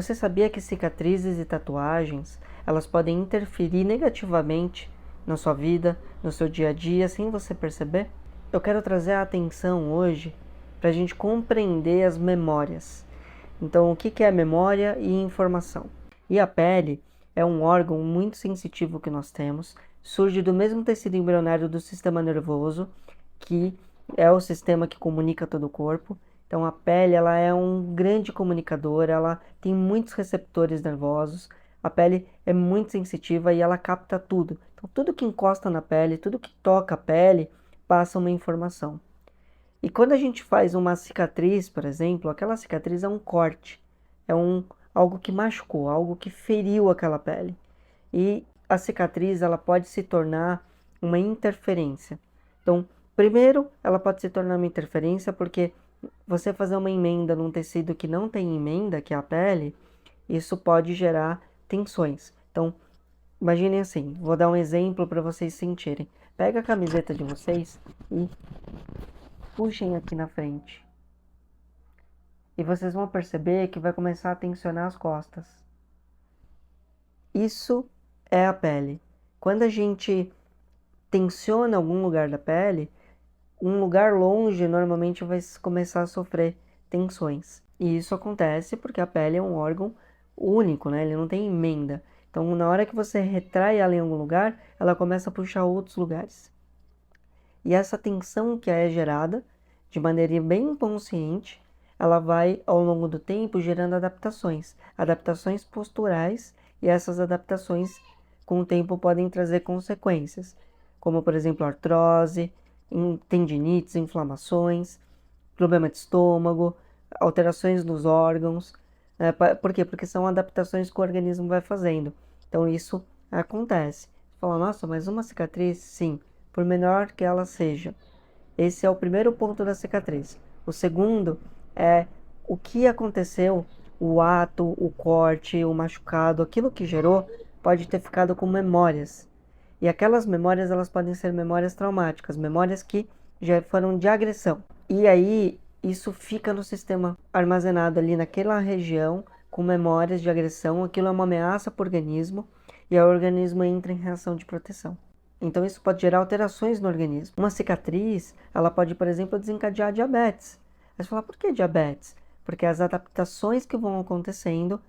Você sabia que cicatrizes e tatuagens, elas podem interferir negativamente na sua vida, no seu dia a dia, sem você perceber? Eu quero trazer a atenção hoje para a gente compreender as memórias. Então, o que é memória e informação? E a pele é um órgão muito sensitivo que nós temos, surge do mesmo tecido embrionário do sistema nervoso, que é o sistema que comunica todo o corpo. Então a pele, ela é um grande comunicador, ela tem muitos receptores nervosos, a pele é muito sensitiva e ela capta tudo. Então tudo que encosta na pele, tudo que toca a pele, passa uma informação. E quando a gente faz uma cicatriz, por exemplo, aquela cicatriz é um corte, algo que machucou, algo que feriu aquela pele. E a cicatriz, ela pode se tornar uma interferência. Então, primeiro, ela pode se tornar uma interferência porque você fazer uma emenda num tecido que não tem emenda, que é a pele, isso pode gerar tensões. Então, imaginem assim, vou dar um exemplo para vocês sentirem. Pega a camiseta de vocês e puxem aqui na frente. E vocês vão perceber que vai começar a tensionar as costas. Isso é a pele. Quando a gente tensiona algum lugar da pele, um lugar longe normalmente vai começar a sofrer tensões. E isso acontece porque a pele é um órgão único, né? Ele não tem emenda. Então, na hora que você retrai ela em algum lugar, ela começa a puxar outros lugares. E essa tensão que é gerada, de maneira bem inconsciente, ela vai, ao longo do tempo, gerando adaptações posturais, e essas adaptações, com o tempo, podem trazer consequências, como, por exemplo, artrose, tendinites, inflamações, problema de estômago, alterações nos órgãos. Por quê? Porque são adaptações que o organismo vai fazendo. Então, isso acontece. Você fala, nossa, mas uma cicatriz? Sim, por menor que ela seja. Esse é o primeiro ponto da cicatriz. O segundo é o que aconteceu, o ato, o corte, o machucado, aquilo que gerou, pode ter ficado com memórias. E aquelas memórias, elas podem ser memórias traumáticas, memórias que já foram de agressão. E aí, isso fica no sistema armazenado ali naquela região, com memórias de agressão, aquilo é uma ameaça para o organismo, e o organismo entra em reação de proteção. Então isso pode gerar alterações no organismo. Uma cicatriz, ela pode, por exemplo, desencadear diabetes. Aí você fala, por que diabetes? Porque as adaptações que vão acontecendo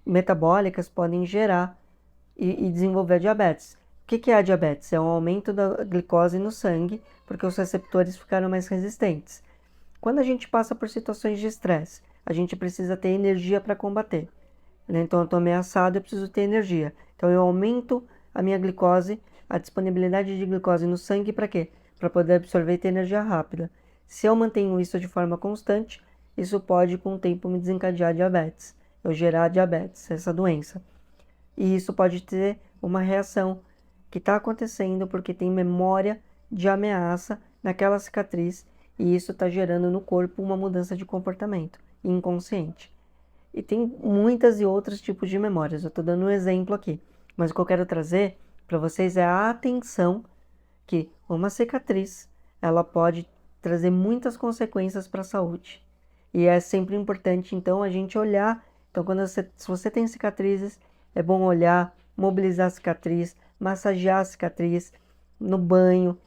metabólicas, podem gerar e desenvolver diabetes. O que é a diabetes? É um aumento da glicose no sangue, porque os receptores ficaram mais resistentes. Quando a gente passa por situações de estresse, a gente precisa ter energia para combater. Então eu estou ameaçado, eu preciso ter energia. Então eu aumento a minha glicose, a disponibilidade de glicose no sangue, para quê? Para poder absorver e ter energia rápida. Se eu mantenho isso de forma constante, isso pode com o tempo me desencadear diabetes, eu gerar diabetes, essa doença. E isso pode ter uma reação que está acontecendo porque tem memória de ameaça naquela cicatriz, e isso está gerando no corpo uma mudança de comportamento inconsciente. E tem muitas e outros tipos de memórias, eu estou dando um exemplo aqui. Mas o que eu quero trazer para vocês é a atenção que uma cicatriz, ela pode trazer muitas consequências para a saúde. E é sempre importante, então, a gente olhar. Então, se você tem cicatrizes, é bom olhar, mobilizar a cicatriz, massagear a cicatriz no banho,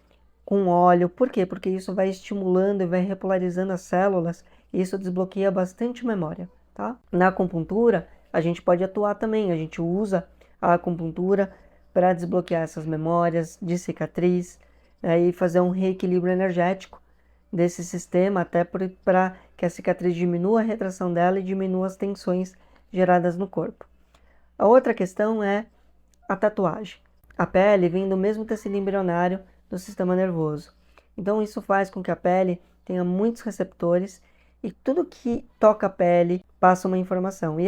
com óleo. Por quê? Porque isso vai estimulando e vai repolarizando as células, e isso desbloqueia bastante memória, tá? Na acupuntura, a gente pode atuar também, a gente usa a acupuntura para desbloquear essas memórias de cicatriz, e fazer um reequilíbrio energético desse sistema, até para que a cicatriz diminua a retração dela e diminua as tensões geradas no corpo. A outra questão é a tatuagem. A pele vem do mesmo tecido embrionário do sistema nervoso. Então isso faz com que a pele tenha muitos receptores, e tudo que toca a pele passa uma informação.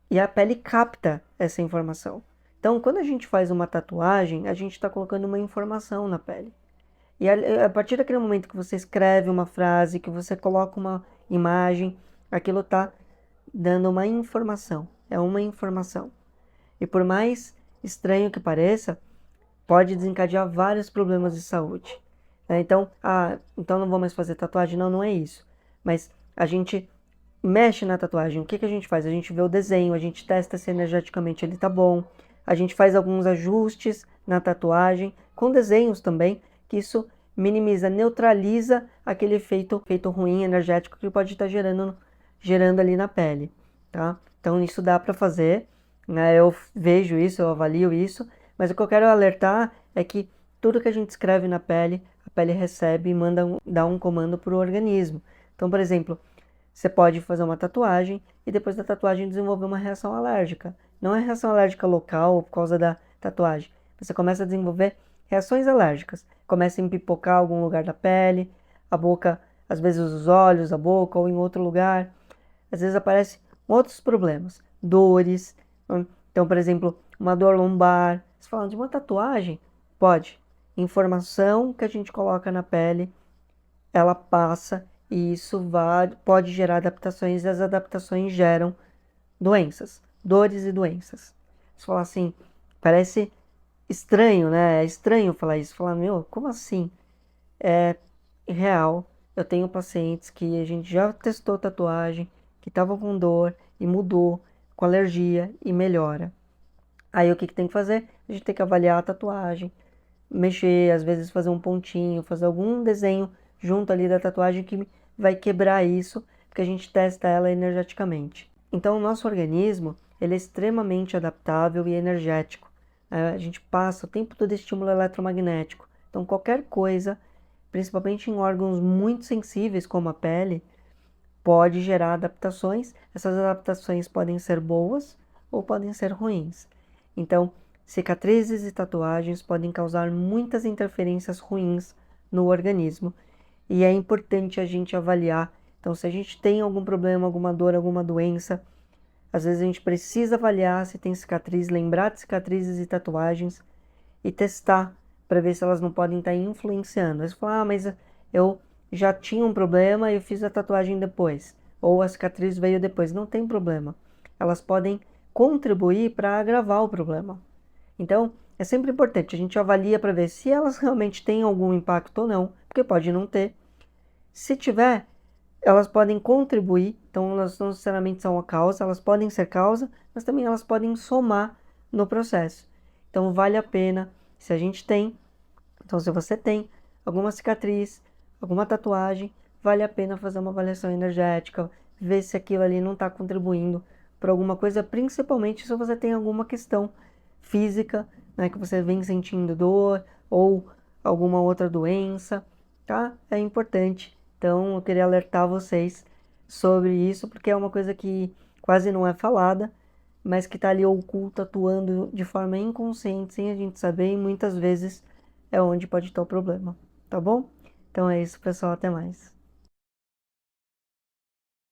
E a pele capta essa informação. Então, quando a gente faz uma tatuagem, a gente está colocando uma informação na pele. E a partir daquele momento que você escreve uma frase, que você coloca uma imagem, aquilo está dando uma informação. É uma informação. E por mais estranho que pareça, pode desencadear vários problemas de saúde. Então não vou mais fazer tatuagem? Não, não é isso. Mas a gente mexe na tatuagem, o que que a gente faz? A gente vê o desenho, a gente testa se energeticamente ele tá bom, a gente faz alguns ajustes na tatuagem, com desenhos também, que isso minimiza, neutraliza aquele efeito ruim energético que pode estar gerando ali na pele, tá? Então isso dá para fazer, né? Eu vejo isso, eu avalio isso, mas o que eu quero alertar é que tudo que a gente escreve na pele, a pele recebe e dá um comando para o organismo. Então, por exemplo, você pode fazer uma tatuagem e depois da tatuagem desenvolver uma reação alérgica. Não é reação alérgica local por causa da tatuagem. Você começa a desenvolver reações alérgicas. Começa a empipocar algum lugar da pele, a boca, às vezes os olhos, a boca ou em outro lugar. Às vezes aparecem outros problemas, dores. Então, por exemplo, uma dor lombar. Você fala de uma tatuagem? Pode. Informação que a gente coloca na pele, ela passa e isso pode gerar adaptações e as adaptações geram doenças, dores e doenças. Você fala assim, parece estranho, né? É estranho falar isso. Falar, meu, como assim? É real. Eu tenho pacientes que a gente já testou tatuagem, que estavam com dor e mudou, com alergia e melhora. Aí o que tem que fazer? A gente tem que avaliar a tatuagem, mexer, às vezes fazer um pontinho, fazer algum desenho junto ali da tatuagem que vai quebrar isso, porque a gente testa ela energeticamente. Então o nosso organismo, ele é extremamente adaptável e energético. A gente passa o tempo todo estímulo eletromagnético. Então qualquer coisa, principalmente em órgãos muito sensíveis como a pele, pode gerar adaptações. Essas adaptações podem ser boas ou podem ser ruins. Então, cicatrizes e tatuagens podem causar muitas interferências ruins no organismo e é importante a gente avaliar. Então, se a gente tem algum problema, alguma dor, alguma doença, às vezes a gente precisa avaliar se tem cicatriz, lembrar de cicatrizes e tatuagens e testar para ver se elas não podem estar influenciando. Aí você fala, mas eu já tinha um problema e eu fiz a tatuagem depois, ou a cicatriz veio depois. Não tem problema. Elas podem contribuir para agravar o problema. Então, é sempre importante, a gente avalia para ver se elas realmente têm algum impacto ou não, porque pode não ter. Se tiver, elas podem contribuir, então elas não necessariamente são a causa, elas podem ser causa, mas também elas podem somar no processo. Então vale a pena, se a gente tem, então se você tem alguma cicatriz, alguma tatuagem, vale a pena fazer uma avaliação energética, ver se aquilo ali não está contribuindo para alguma coisa, principalmente se você tem alguma questão física, né, que você vem sentindo dor ou alguma outra doença, tá? É importante. Então, eu queria alertar vocês sobre isso, porque é uma coisa que quase não é falada, mas que está ali oculta, atuando de forma inconsciente, sem a gente saber, e muitas vezes é onde pode estar o problema, tá bom? Então é isso, pessoal, até mais.